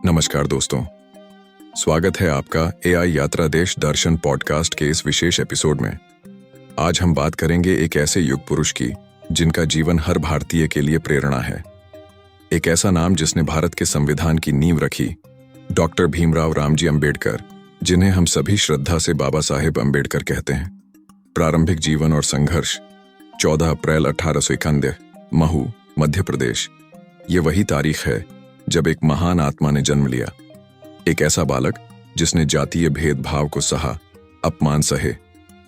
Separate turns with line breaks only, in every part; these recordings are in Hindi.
नमस्कार दोस्तों, स्वागत है आपका एआई यात्रा देश दर्शन पॉडकास्ट के इस विशेष एपिसोड में। आज हम बात करेंगे एक ऐसे युग पुरुष की जिनका जीवन हर भारतीय के लिए प्रेरणा है। एक ऐसा नाम जिसने भारत के संविधान की नींव रखी, डॉक्टर भीमराव रामजी अंबेडकर, जिन्हें हम सभी श्रद्धा से बाबा साहेब अंबेडकर कहते हैं। प्रारंभिक जीवन और संघर्ष। 14 अप्रैल 1891, महू, मध्य प्रदेश। ये वही तारीख है जब एक महान आत्मा ने जन्म लिया। एक ऐसा बालक जिसने जातीय भेदभाव को सहा, अपमान सहे,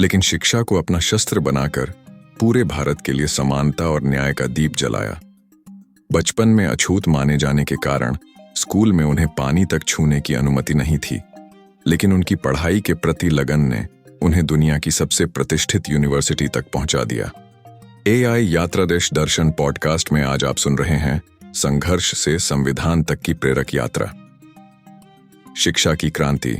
लेकिन शिक्षा को अपना शस्त्र बनाकर पूरे भारत के लिए समानता और न्याय का दीप जलाया। बचपन में अछूत माने जाने के कारण स्कूल में उन्हें पानी तक छूने की अनुमति नहीं थी, लेकिन उनकी पढ़ाई के प्रति लगन ने उन्हें दुनिया की सबसे प्रतिष्ठित यूनिवर्सिटी तक पहुंचा दिया। एआई यात्रा देश दर्शन पॉडकास्ट में आज आप सुन रहे हैं संघर्ष से संविधान तक की प्रेरक यात्रा। शिक्षा की क्रांति।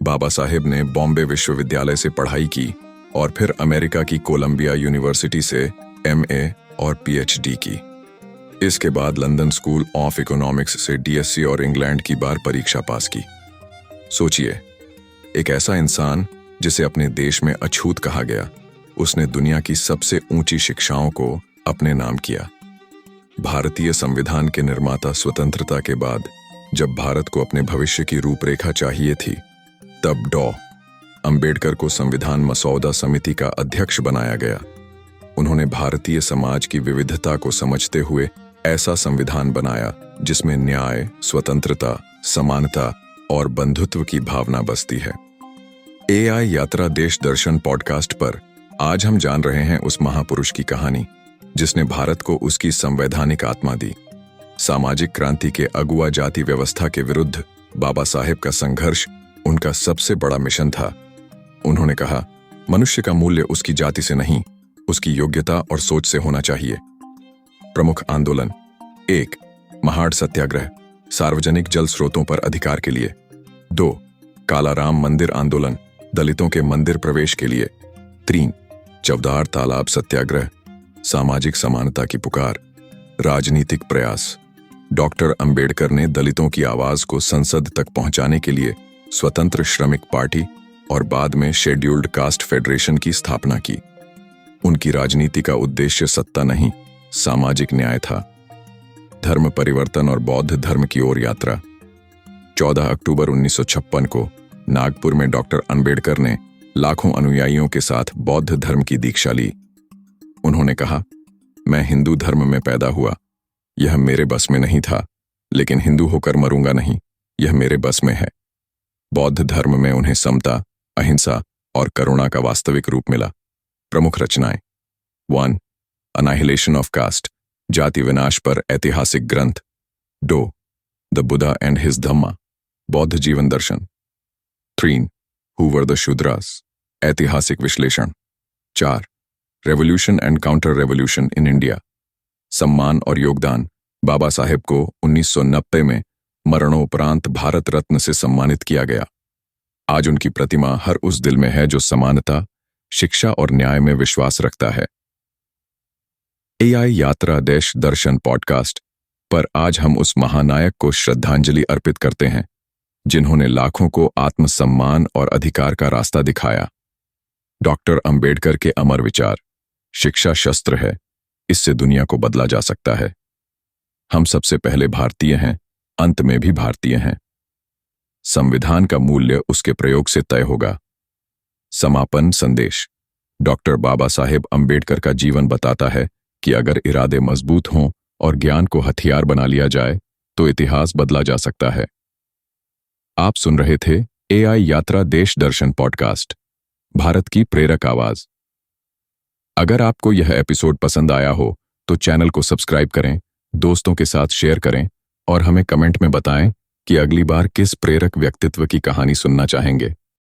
बाबा साहेब ने बॉम्बे विश्वविद्यालय से पढ़ाई की और फिर अमेरिका की कोलंबिया यूनिवर्सिटी से एमए और पीएचडी की। इसके बाद लंदन स्कूल ऑफ इकोनॉमिक्स से डीएससी और इंग्लैंड की बार परीक्षा पास की। सोचिए, एक ऐसा इंसान जिसे अपने देश में अछूत कहा गया, उसने दुनिया की सबसे ऊंची शिक्षाओं को अपने नाम किया। भारतीय संविधान के निर्माता स्वतंत्रता के बाद जब भारत को अपने भविष्य की रूपरेखा चाहिए थी, तब डॉ. अंबेडकर को संविधान मसौदा समिति का अध्यक्ष बनाया गया। उन्होंने भारतीय समाज की विविधता को समझते हुए ऐसा संविधान बनाया जिसमें न्याय, स्वतंत्रता, समानता और बंधुत्व की भावना बसती है। एआई यात्रा देश दर्शन पॉडकास्ट पर आज हम जान रहे हैं उस महापुरुष की कहानी जिसने भारत को उसकी संवैधानिक आत्मा दी। सामाजिक क्रांति के अगुआ जाति व्यवस्था के विरुद्ध बाबा साहेब का संघर्ष उनका सबसे बड़ा मिशन था। उन्होंने कहा, मनुष्य का मूल्य उसकी जाति से नहीं, उसकी योग्यता और सोच से होना चाहिए। प्रमुख आंदोलन। 1. महाड़ सत्याग्रह, सार्वजनिक जल स्रोतों पर अधिकार के लिए। 2. कालाराम मंदिर आंदोलन, दलितों के मंदिर प्रवेश के लिए। 3. चवदार तालाब सत्याग्रह, सामाजिक समानता की पुकार। राजनीतिक प्रयास। डॉक्टर अंबेडकर ने दलितों की आवाज को संसद तक पहुंचाने के लिए स्वतंत्र श्रमिक पार्टी और बाद में शेड्यूल्ड कास्ट फेडरेशन की स्थापना की। उनकी राजनीति का उद्देश्य सत्ता नहीं, सामाजिक न्याय था। धर्म परिवर्तन और बौद्ध धर्म की ओर यात्रा। 14 अक्टूबर 1956 को नागपुर में डॉक्टर अंबेडकर ने लाखों अनुयायियों के साथ बौद्ध धर्म की दीक्षा ली। उन्होंने कहा, मैं हिंदू धर्म में पैदा हुआ, यह मेरे बस में नहीं था, लेकिन हिंदू होकर मरूंगा नहीं, यह मेरे बस में है। बौद्ध धर्म में उन्हें समता, अहिंसा और करुणा का वास्तविक रूप मिला। प्रमुख रचनाएं। 1. अनाहिलेशन ऑफ कास्ट, जाति विनाश पर ऐतिहासिक ग्रंथ। 2. द बुद्धा एंड हिज धम्मा, बौद्ध जीवन दर्शन। 3. हु वर द शूद्रास, ऐतिहासिक विश्लेषण। 4. Revolution and counter revolution in India, सम्मान और योगदान। बाबा साहेब को 1990 में मरणोपरांत भारत रत्न से सम्मानित किया गया। आज उनकी प्रतिमा हर उस दिल में है जो समानता, शिक्षा और न्याय में विश्वास रखता है। एआई यात्रा देश दर्शन पॉडकास्ट पर आज हम उस महानायक को श्रद्धांजलि अर्पित करते हैं जिन्होंने लाखों को आत्मसम्मान और अधिकार का रास्ता दिखाया। डॉक्टर अंबेडकर के अमर विचार, शिक्षा शस्त्र है, इससे दुनिया को बदला जा सकता है। हम सबसे पहले भारतीय हैं, अंत में भी भारतीय हैं। संविधान का मूल्य उसके प्रयोग से तय होगा। समापन संदेश। डॉक्टर बाबा साहेब अंबेडकर का जीवन बताता है कि अगर इरादे मजबूत हों और ज्ञान को हथियार बना लिया जाए तो इतिहास बदला जा सकता है। आप सुन रहे थे एआई यात्रा देश दर्शन पॉडकास्ट, भारत की प्रेरक आवाज। अगर आपको यह एपिसोड पसंद आया हो तो चैनल को सब्सक्राइब करें, दोस्तों के साथ शेयर करें और हमें कमेंट में बताएं कि अगली बार किस प्रेरक व्यक्तित्व की कहानी सुनना चाहेंगे।